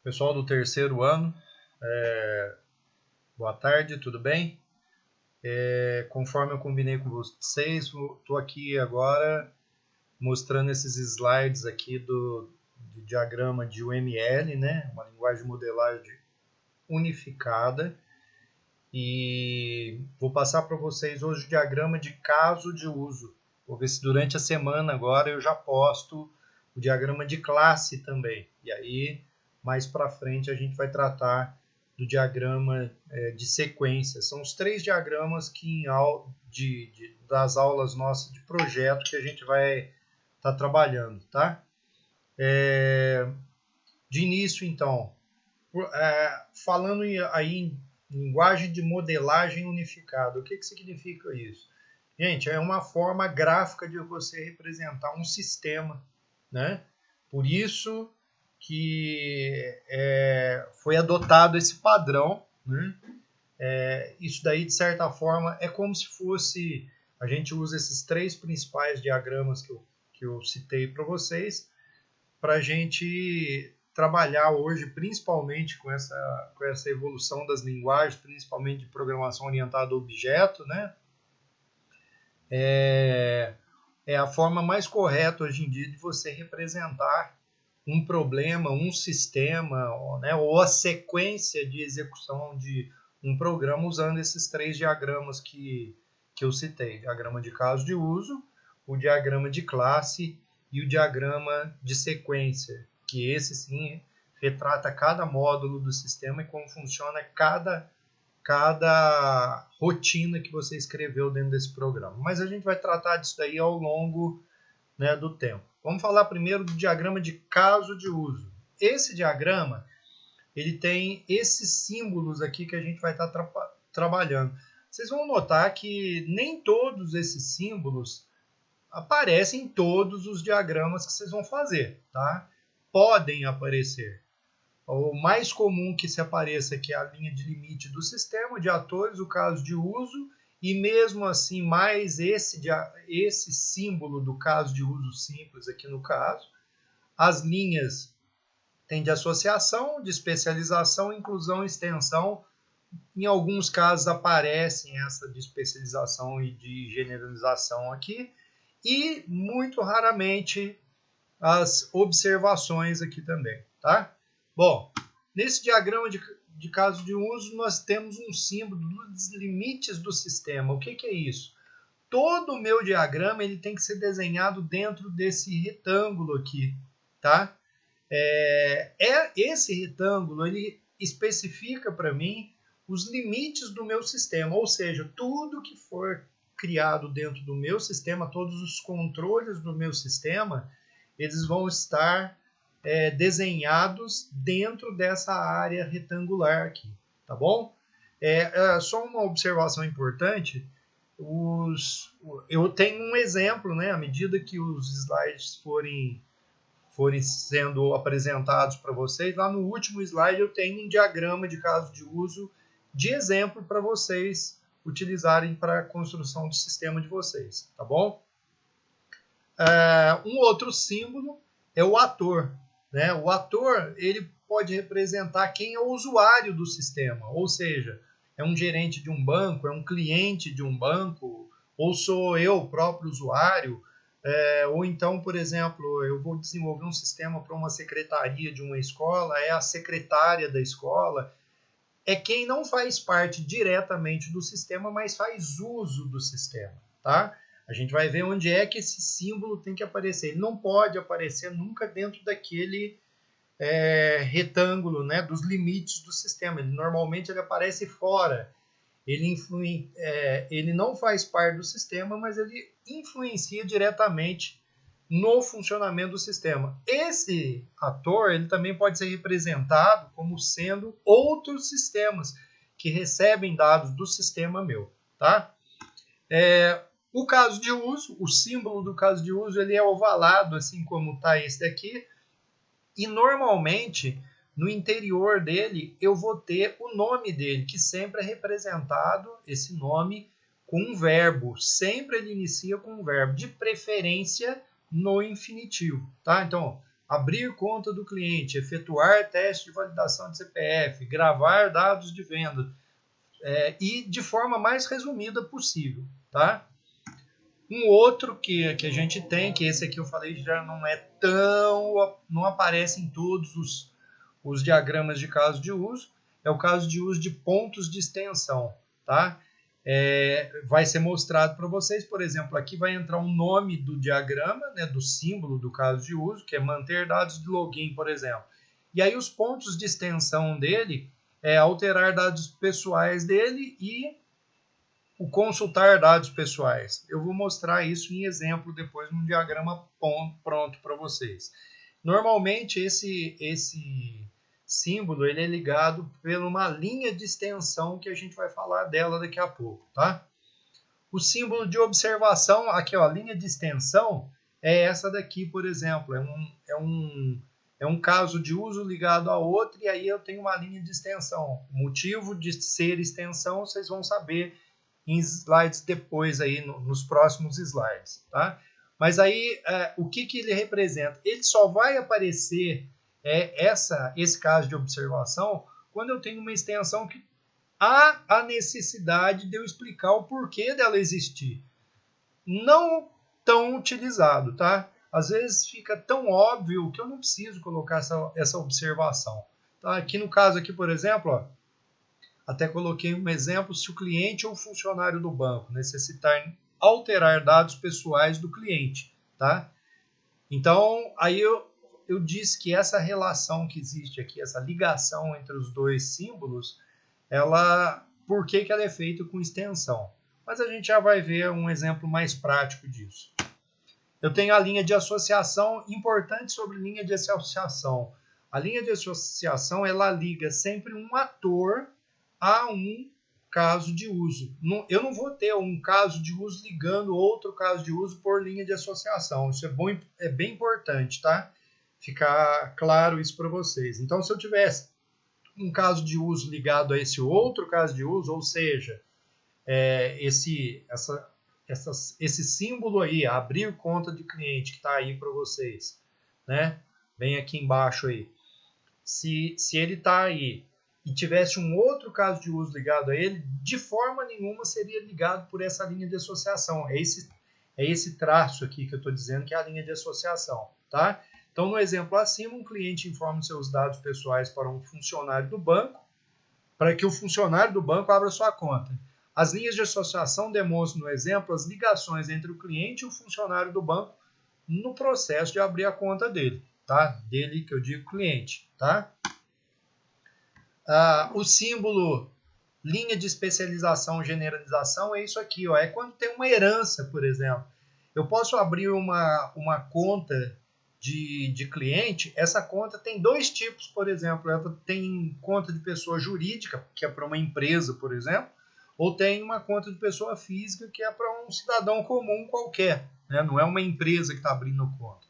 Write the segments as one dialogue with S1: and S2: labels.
S1: Pessoal do terceiro ano, boa tarde, tudo bem? Conforme eu combinei com vocês, estou aqui agora mostrando esses slides aqui do diagrama de UML, né? Uma linguagem de modelagem unificada. E vou passar para vocês hoje o diagrama de caso de uso. Vou ver se durante a semana agora eu já posto o diagrama de classe também. E aí, mais para frente, a gente vai tratar do diagrama de sequência. São os 3 diagramas que das aulas nossas de projeto que a gente vai estar trabalhando, tá? De início, então, falando aí em linguagem de modelagem unificada, o que significa isso? Gente, é uma forma gráfica de você representar um sistema, né? Por isso que foi adotado esse padrão, né? Isso daí, de certa forma, é como se fosse... A gente usa esses 3 principais diagramas que eu citei para vocês, para a gente trabalhar hoje, principalmente com essa evolução das linguagens, principalmente de programação orientada a objeto, né? É a forma mais correta hoje em dia de você representar um problema, um sistema, né, ou a sequência de execução de um programa usando esses 3 diagramas que eu citei. Diagrama de caso de uso, o diagrama de classe e o diagrama de sequência, que esse sim retrata cada módulo do sistema e como funciona cada rotina que você escreveu dentro desse programa. Mas a gente vai tratar disso daí ao longo, né, do tempo. Vamos falar primeiro do diagrama de caso de uso. Esse diagrama, ele tem esses símbolos aqui que a gente vai estar trabalhando. Vocês vão notar que nem todos esses símbolos aparecem em todos os diagramas que vocês vão fazer, tá? Podem aparecer. O mais comum que se apareça aqui é a linha de limite do sistema de atores, o caso de uso, e mesmo assim mais esse símbolo do caso de uso simples aqui no caso. As linhas têm de associação, de especialização, inclusão e extensão. Em alguns casos aparecem essa de especialização e de generalização aqui, e muito raramente as observações aqui também, tá? Bom, nesse diagrama de caso de uso, nós temos um símbolo dos limites do sistema. O que é isso? Todo o meu diagrama ele tem que ser desenhado dentro desse retângulo aqui, tá? Esse retângulo ele especifica para mim os limites do meu sistema, ou seja, tudo que for criado dentro do meu sistema, todos os controles do meu sistema, eles vão estar desenhados dentro dessa área retangular aqui, tá bom? Só uma observação importante, eu tenho um exemplo, né? À medida que os slides forem sendo apresentados para vocês, lá no último slide eu tenho um diagrama de caso de uso de exemplo para vocês utilizarem para a construção do sistema de vocês, tá bom? Um outro símbolo é o ator, né? O ator ele pode representar quem é o usuário do sistema, ou seja, é um gerente de um banco, é um cliente de um banco, ou sou eu, o próprio usuário, ou então, por exemplo, eu vou desenvolver um sistema para uma secretaria de uma escola, é a secretária da escola, é quem não faz parte diretamente do sistema, mas faz uso do sistema, tá? A gente vai ver onde é que esse símbolo tem que aparecer. Ele não pode aparecer nunca dentro daquele retângulo, né, dos limites do sistema. Normalmente ele aparece fora. Ele não faz parte do sistema, mas ele influencia diretamente no funcionamento do sistema. Esse ator ele também pode ser representado como sendo outros sistemas que recebem dados do sistema meu, tá? O caso de uso, o símbolo do caso de uso, ele é ovalado, assim como está esse daqui, e normalmente no interior dele eu vou ter o nome dele, que sempre é representado, esse nome, com um verbo. Sempre ele inicia com um verbo, de preferência no infinitivo, tá? Então, abrir conta do cliente, efetuar teste de validação de CPF, gravar dados de venda, e de forma mais resumida possível, tá? Um outro que a gente tem, que esse aqui eu falei já não aparece em todos os diagramas de caso de uso, é o caso de uso de pontos de extensão, tá? Vai ser mostrado para vocês, por exemplo, aqui vai entrar um nome do diagrama, né, do símbolo do caso de uso, que é manter dados de login, por exemplo. E aí os pontos de extensão dele é alterar dados pessoais dele e o consultar dados pessoais. Eu vou mostrar isso em exemplo depois num diagrama pronto para vocês. Normalmente esse símbolo ele é ligado por uma linha de extensão que a gente vai falar dela daqui a pouco, tá? O símbolo de observação, aqui ó, a linha de extensão é essa daqui, por exemplo, é um caso de uso ligado a outro e aí eu tenho uma linha de extensão. O motivo de ser extensão vocês vão saber em slides depois aí nos próximos slides, tá? Mas aí o que ele representa? Ele só vai aparecer esse caso de observação quando eu tenho uma extensão que há a necessidade de eu explicar o porquê dela existir. Não tão utilizado, tá? Às vezes fica tão óbvio que eu não preciso colocar essa observação. Tá? Aqui no caso aqui, por exemplo, ó, até coloquei um exemplo, se o cliente ou funcionário do banco necessitar alterar dados pessoais do cliente, tá? Então, aí eu disse que essa relação que existe aqui, essa ligação entre os dois símbolos, por que ela é feita com extensão? Mas a gente já vai ver um exemplo mais prático disso. Eu tenho a linha de associação, importante sobre linha de associação. A linha de associação, ela liga sempre um ator a um caso de uso. Eu não vou ter um caso de uso ligando outro caso de uso por linha de associação. Isso é bem importante, tá? Ficar claro isso para vocês. Então, se eu tivesse um caso de uso ligado a esse outro caso de uso, ou seja, esse símbolo aí, abrir conta de cliente, que está aí para vocês, né? Bem aqui embaixo aí. Se ele está aí e tivesse um outro caso de uso ligado a ele, de forma nenhuma seria ligado por essa linha de associação. É esse traço aqui que eu estou dizendo que é a linha de associação, tá? Então, no exemplo acima, um cliente informa seus dados pessoais para um funcionário do banco, para que o funcionário do banco abra sua conta. As linhas de associação demonstram, no exemplo, as ligações entre o cliente e o funcionário do banco no processo de abrir a conta dele, tá? Dele, que eu digo cliente, tá? O símbolo linha de especialização, generalização é isso aqui, ó. É quando tem uma herança, por exemplo. Eu posso abrir uma conta de cliente, essa conta tem dois tipos, por exemplo. Ela tem conta de pessoa jurídica, que é para uma empresa, por exemplo, ou tem uma conta de pessoa física, que é para um cidadão comum qualquer, né? Não é uma empresa que está abrindo conta.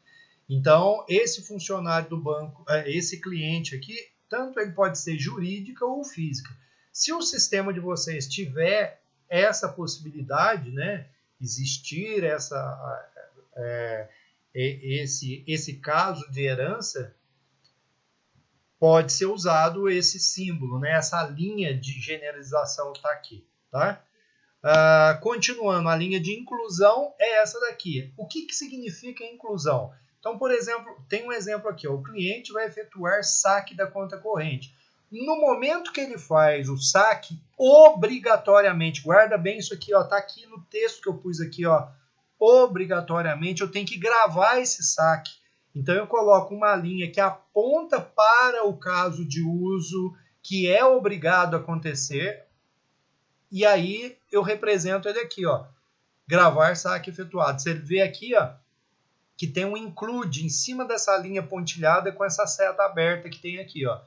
S1: Então, esse funcionário do banco, esse cliente aqui, tanto ele pode ser jurídica ou física. Se o sistema de vocês tiver essa possibilidade, né, existir esse caso de herança, pode ser usado esse símbolo, né, essa linha de generalização que está aqui. Tá? Continuando, a linha de inclusão é essa daqui. O que significa inclusão? Então, por exemplo, tem um exemplo aqui, ó, o cliente vai efetuar saque da conta corrente. No momento que ele faz o saque, obrigatoriamente, guarda bem isso aqui, ó, tá aqui no texto que eu pus aqui, ó, obrigatoriamente eu tenho que gravar esse saque. Então eu coloco uma linha que aponta para o caso de uso que é obrigado a acontecer, e aí eu represento ele aqui, ó, gravar saque efetuado. Você vê aqui, ó, que tem um include em cima dessa linha pontilhada com essa seta aberta que tem aqui, ó.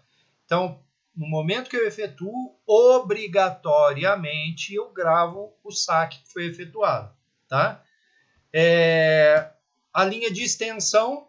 S1: Então, no momento que eu efetuo, obrigatoriamente eu gravo o saque que foi efetuado, tá? A linha de extensão,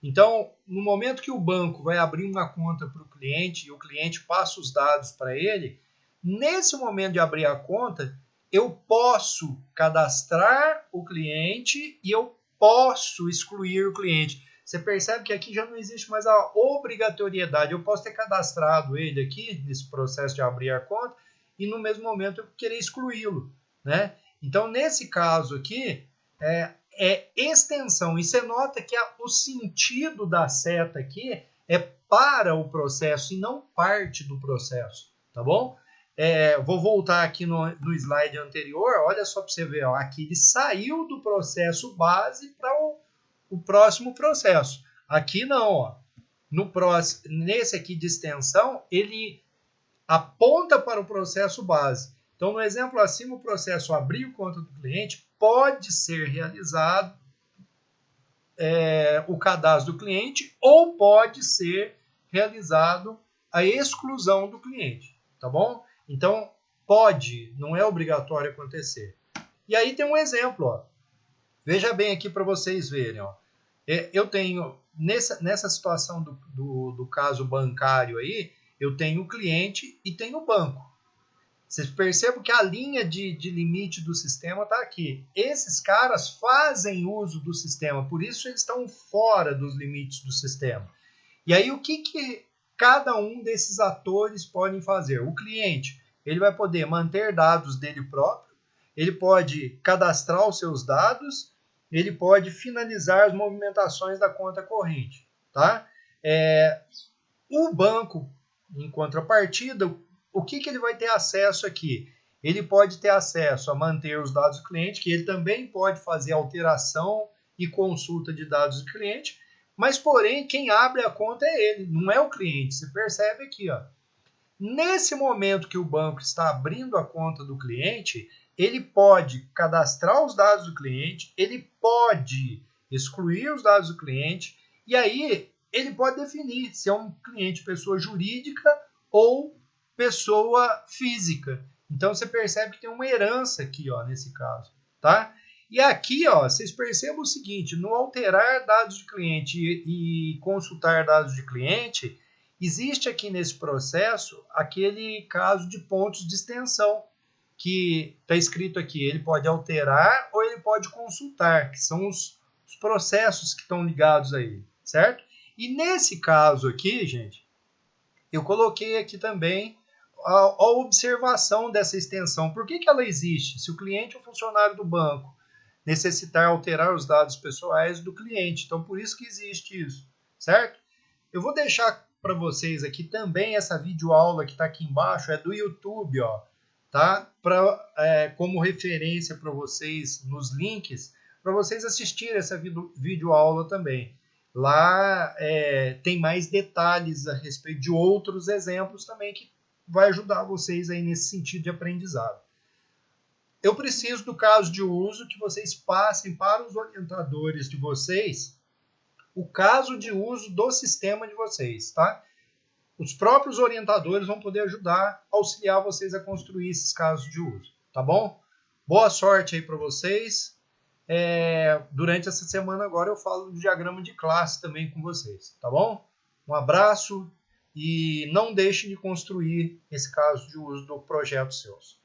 S1: então, no momento que o banco vai abrir uma conta para o cliente e o cliente passa os dados para ele, nesse momento de abrir a conta, eu posso cadastrar o cliente e eu posso excluir o cliente. você percebe que aqui já não existe mais a obrigatoriedade. Eu posso ter cadastrado ele aqui, nesse processo de abrir a conta, e no mesmo momento eu querer excluí-lo, né? Então, nesse caso aqui, é extensão. E você nota que o sentido da seta aqui é para o processo e não parte do processo, tá bom? Vou voltar aqui no slide anterior, olha só para você ver, ó, aqui ele saiu do processo base para o próximo processo. Aqui não, ó. Nesse aqui de extensão, ele aponta para o processo base. Então, no exemplo acima, o processo abrir conta do cliente pode ser realizado o cadastro do cliente ou pode ser realizado a exclusão do cliente, tá bom? Então, pode, não é obrigatório acontecer. E aí tem um exemplo, ó. Veja bem aqui para vocês verem, ó. Eu tenho, nessa situação do caso bancário aí, eu tenho o cliente e tenho o banco. Vocês percebam que a linha de limite do sistema está aqui. Esses caras fazem uso do sistema, por isso eles estão fora dos limites do sistema. E aí o que cada um desses atores podem fazer? O cliente, ele vai poder manter dados dele próprio, ele pode cadastrar os seus dados, ele pode finalizar as movimentações da conta corrente, tá? O banco, em contrapartida, o que ele vai ter acesso aqui? Ele pode ter acesso a manter os dados do cliente, que ele também pode fazer alteração e consulta de dados do cliente, mas, porém, quem abre a conta é ele, não é o cliente. Você percebe aqui, ó. Nesse momento que o banco está abrindo a conta do cliente, ele pode cadastrar os dados do cliente, ele pode excluir os dados do cliente, e aí ele pode definir se é um cliente pessoa jurídica ou pessoa física. Então você percebe que tem uma herança aqui, ó, nesse caso, tá? E aqui, ó, vocês percebem o seguinte, no alterar dados de cliente e consultar dados de cliente, existe aqui nesse processo aquele caso de pontos de extensão, que está escrito aqui, ele pode alterar ou ele pode consultar, que são os processos que estão ligados a ele, certo? E nesse caso aqui, gente, eu coloquei aqui também a observação dessa extensão. Por que ela existe? Se o cliente ou funcionário do banco necessitar alterar os dados pessoais do cliente. Então, por isso que existe isso, certo? Eu vou deixar para vocês aqui também essa videoaula que está aqui embaixo, é do YouTube, ó, tá? Como referência para vocês nos links, para vocês assistirem essa videoaula também. Lá tem mais detalhes a respeito de outros exemplos também que vai ajudar vocês aí nesse sentido de aprendizado. Eu preciso do caso de uso que vocês passem para os orientadores de vocês o caso de uso do sistema de vocês, tá? Os próprios orientadores vão poder ajudar, auxiliar vocês a construir esses casos de uso, tá bom? Boa sorte aí para vocês. Durante essa semana agora eu falo do diagrama de classe também com vocês, tá bom? Um abraço e não deixem de construir esse caso de uso do projeto seus.